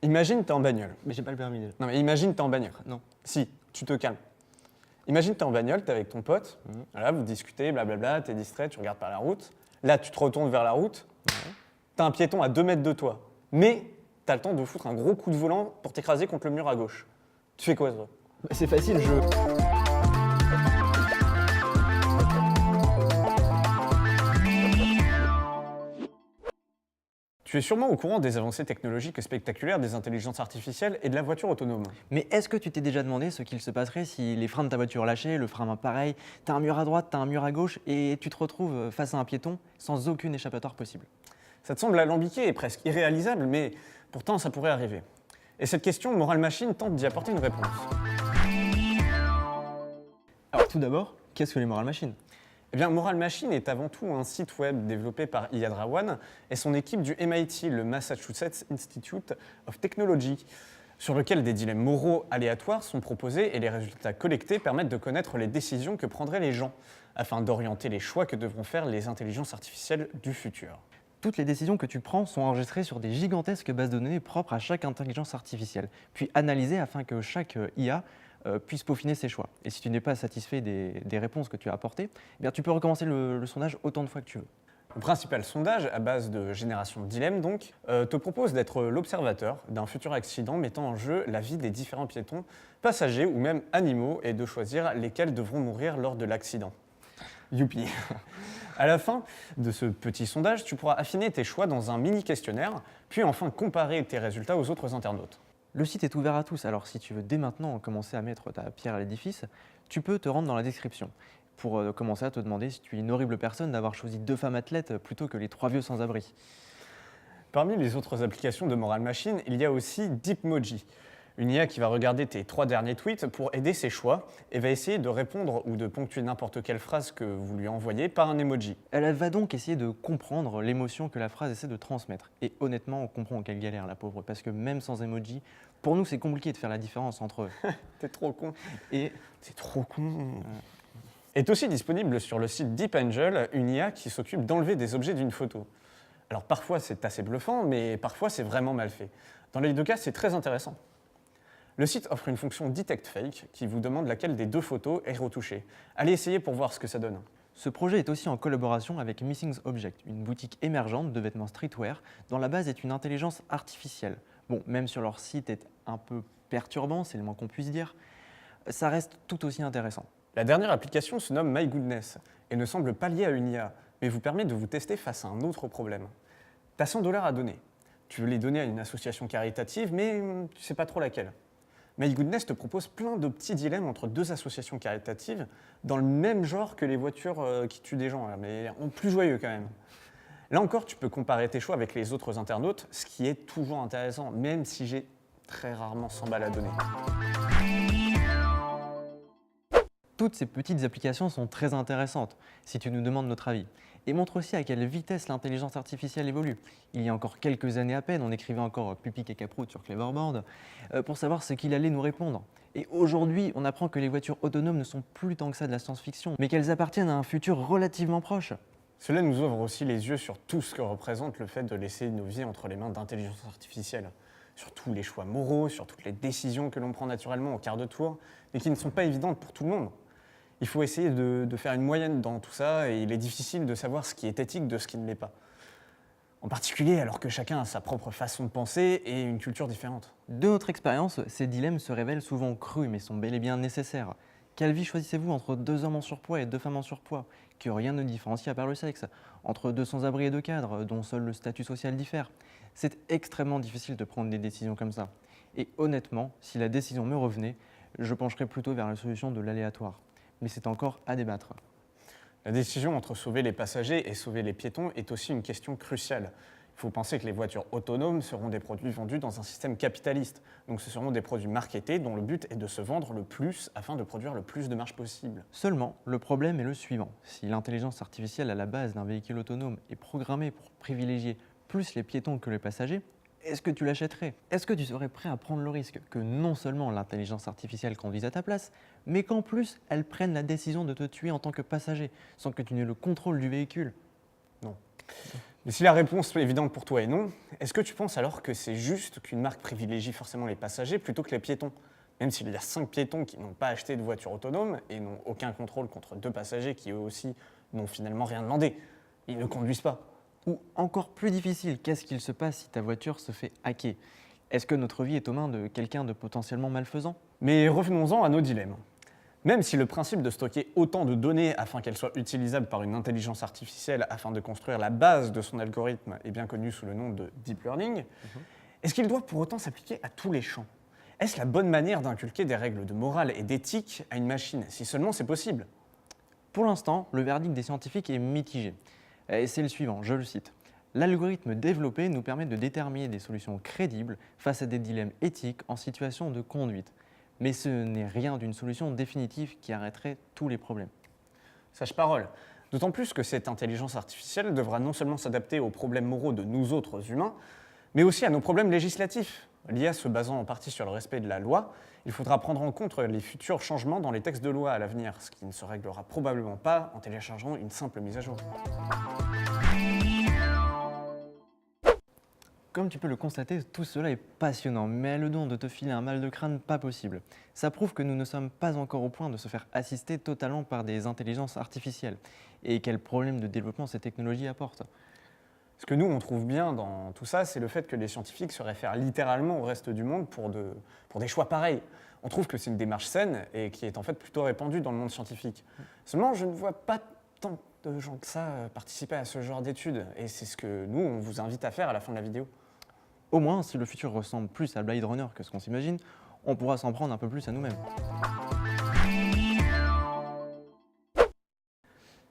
Imagine, t'es en bagnole. Mais j'ai pas le permis déjà. Non, mais imagine, t'es en bagnole. Non. Si, tu te calmes. Imagine, t'es en bagnole, t'es avec ton pote, voilà, vous discutez, blablabla, t'es distrait, tu regardes par la route. Là, tu te retournes vers la route, t'as un piéton à 2 mètres de toi, mais t'as le temps de foutre un gros coup de volant pour t'écraser contre le mur à gauche. Tu fais quoi, toi? Bah, c'est facile, je... Tu es sûrement au courant des avancées technologiques spectaculaires des intelligences artificielles et de la voiture autonome. Mais est-ce que tu t'es déjà demandé ce qu'il se passerait si les freins de ta voiture lâchaient, le frein pareil, t'as un mur à droite, t'as un mur à gauche et tu te retrouves face à un piéton sans aucune échappatoire possible? Ça te semble alambiqué et presque irréalisable, mais pourtant ça pourrait arriver. Et cette question, Moral Machine tente d'y apporter une réponse. Alors tout d'abord, qu'est-ce que les Moral Machines? Eh bien, Moral Machine est avant tout un site web développé par Iyad Rawan et son équipe du MIT, le Massachusetts Institute of Technology, sur lequel des dilemmes moraux aléatoires sont proposés et les résultats collectés permettent de connaître les décisions que prendraient les gens, afin d'orienter les choix que devront faire les intelligences artificielles du futur. Toutes les décisions que tu prends sont enregistrées sur des gigantesques bases de données propres à chaque intelligence artificielle, puis analysées afin que chaque IA puisse peaufiner ses choix. Et si tu n'es pas satisfait des réponses que tu as apportées, eh bien, tu peux recommencer le sondage autant de fois que tu veux. Le principal sondage, à base de génération de dilemmes donc, te propose d'être l'observateur d'un futur accident mettant en jeu la vie des différents piétons, passagers ou même animaux et de choisir lesquels devront mourir lors de l'accident. Youpi. À la fin de ce petit sondage, tu pourras affiner tes choix dans un mini questionnaire, puis enfin comparer tes résultats aux autres internautes. Le site est ouvert à tous, alors si tu veux dès maintenant commencer à mettre ta pierre à l'édifice, tu peux te rendre dans la description pour commencer à te demander si tu es une horrible personne d'avoir choisi 2 femmes athlètes plutôt que les 3 vieux sans-abri. Parmi les autres applications de Moral Machine, il y a aussi Deepmoji, une IA qui va regarder tes 3 derniers tweets pour aider ses choix et va essayer de répondre ou de ponctuer n'importe quelle phrase que vous lui envoyez par un emoji. Elle va donc essayer de comprendre l'émotion que la phrase essaie de transmettre. Et honnêtement, on comprend qu'elle galère, la pauvre, parce que même sans emoji, pour nous, c'est compliqué de faire la différence entre T'es trop con. et C'est trop con. Est aussi disponible sur le site Deep Angel, une IA qui s'occupe d'enlever des objets d'une photo. Alors parfois c'est assez bluffant, mais parfois c'est vraiment mal fait. Dans les 2 cas, c'est très intéressant. Le site offre une fonction Detect Fake qui vous demande laquelle des 2 photos est retouchée. Allez essayer pour voir ce que ça donne. Ce projet est aussi en collaboration avec Missing Object, une boutique émergente de vêtements streetwear dont la base est une intelligence artificielle. Bon, même si leur site est un peu perturbant, c'est le moins qu'on puisse dire, ça reste tout aussi intéressant. La dernière application se nomme My Goodness et ne semble pas liée à une IA, mais vous permet de vous tester face à un autre problème. Tu as 100 $ à donner. Tu veux les donner à une association caritative, mais tu ne sais pas trop laquelle. My Goodness te propose plein de petits dilemmes entre 2 associations caritatives dans le même genre que les voitures qui tuent des gens, mais en plus joyeux quand même. Là encore, tu peux comparer tes choix avec les autres internautes, ce qui est toujours intéressant, même si j'ai très rarement 100 balles à donner. Toutes ces petites applications sont très intéressantes, si tu nous demandes notre avis, et montrent aussi à quelle vitesse l'intelligence artificielle évolue. Il y a encore quelques années à peine, on écrivait encore Pupic et Caproute sur Cleverboard pour savoir ce qu'il allait nous répondre. Et aujourd'hui, on apprend que les voitures autonomes ne sont plus tant que ça de la science-fiction, mais qu'elles appartiennent à un futur relativement proche. Cela nous ouvre aussi les yeux sur tout ce que représente le fait de laisser nos vies entre les mains d'intelligence artificielle. Sur tous les choix moraux, sur toutes les décisions que l'on prend naturellement au quart de tour, mais qui ne sont pas évidentes pour tout le monde. Il faut essayer de faire une moyenne dans tout ça et il est difficile de savoir ce qui est éthique de ce qui ne l'est pas. En particulier alors que chacun a sa propre façon de penser et une culture différente. De notre expérience, ces dilemmes se révèlent souvent crus mais sont bel et bien nécessaires. Quelle vie choisissez-vous entre 2 hommes en surpoids et 2 femmes en surpoids, que rien ne différencie à part le sexe, entre 2 sans-abri et 2 cadres, dont seul le statut social diffère? C'est extrêmement difficile de prendre des décisions comme ça. Et honnêtement, si la décision me revenait, je pencherais plutôt vers la solution de l'aléatoire. Mais c'est encore à débattre. La décision entre sauver les passagers et sauver les piétons est aussi une question cruciale. Il faut penser que les voitures autonomes seront des produits vendus dans un système capitaliste. Donc ce seront des produits marketés dont le but est de se vendre le plus afin de produire le plus de marge possible. Seulement, le problème est le suivant. Si l'intelligence artificielle à la base d'un véhicule autonome est programmée pour privilégier plus les piétons que les passagers, est-ce que tu l'achèterais? Est-ce que tu serais prêt à prendre le risque que non seulement l'intelligence artificielle conduise à ta place, mais qu'en plus elle prenne la décision de te tuer en tant que passager, sans que tu n'aies le contrôle du véhicule? Non. Mais si la réponse est évidente pour toi est non, est-ce que tu penses alors que c'est juste qu'une marque privilégie forcément les passagers plutôt que les piétons? Même s'il y a 5 piétons qui n'ont pas acheté de voiture autonome et n'ont aucun contrôle contre 2 passagers qui eux aussi n'ont finalement rien demandé. Ils ne conduisent pas. Ou encore plus difficile, qu'est-ce qu'il se passe si ta voiture se fait hacker? Est-ce que notre vie est aux mains de quelqu'un de potentiellement malfaisant? Mais revenons-en à nos dilemmes. Même si le principe de stocker autant de données afin qu'elles soient utilisables par une intelligence artificielle afin de construire la base de son algorithme est bien connu sous le nom de deep learning, est-ce qu'il doit pour autant s'appliquer à tous les champs? Est-ce la bonne manière d'inculquer des règles de morale et d'éthique à une machine, si seulement c'est possible? Pour l'instant, le verdict des scientifiques est mitigé. Et c'est le suivant, je le cite. L'algorithme développé nous permet de déterminer des solutions crédibles face à des dilemmes éthiques en situation de conduite. Mais ce n'est rien d'une solution définitive qui arrêterait tous les problèmes. Sage parole. D'autant plus que cette intelligence artificielle devra non seulement s'adapter aux problèmes moraux de nous autres humains, mais aussi à nos problèmes législatifs. L'IA se basant en partie sur le respect de la loi, il faudra prendre en compte les futurs changements dans les textes de loi à l'avenir, ce qui ne se réglera probablement pas en téléchargeant une simple mise à jour. Comme tu peux le constater, tout cela est passionnant, mais le don de te filer un mal de crâne, pas possible. Ça prouve que nous ne sommes pas encore au point de se faire assister totalement par des intelligences artificielles. Et quels problèmes de développement ces technologies apportent. Ce que nous, on trouve bien dans tout ça, c'est le fait que les scientifiques se réfèrent littéralement au reste du monde pour des choix pareils. On trouve que c'est une démarche saine et qui est en fait plutôt répandue dans le monde scientifique. Seulement, je ne vois pas tant de gens que ça participer à ce genre d'études. Et c'est ce que nous, on vous invite à faire à la fin de la vidéo. Au moins, si le futur ressemble plus à Blade Runner que ce qu'on s'imagine, on pourra s'en prendre un peu plus à nous-mêmes.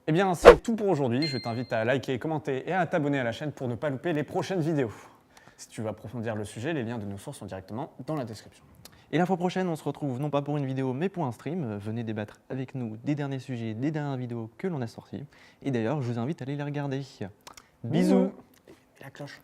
Eh bien, c'est tout pour aujourd'hui. Je t'invite à liker, commenter et à t'abonner à la chaîne pour ne pas louper les prochaines vidéos. Si tu veux approfondir le sujet, les liens de nos sources sont directement dans la description. Et la fois prochaine, on se retrouve non pas pour une vidéo, mais pour un stream. Venez débattre avec nous des derniers sujets, des dernières vidéos que l'on a sorties. Et d'ailleurs, je vous invite à aller les regarder. Bisous. Et la cloche.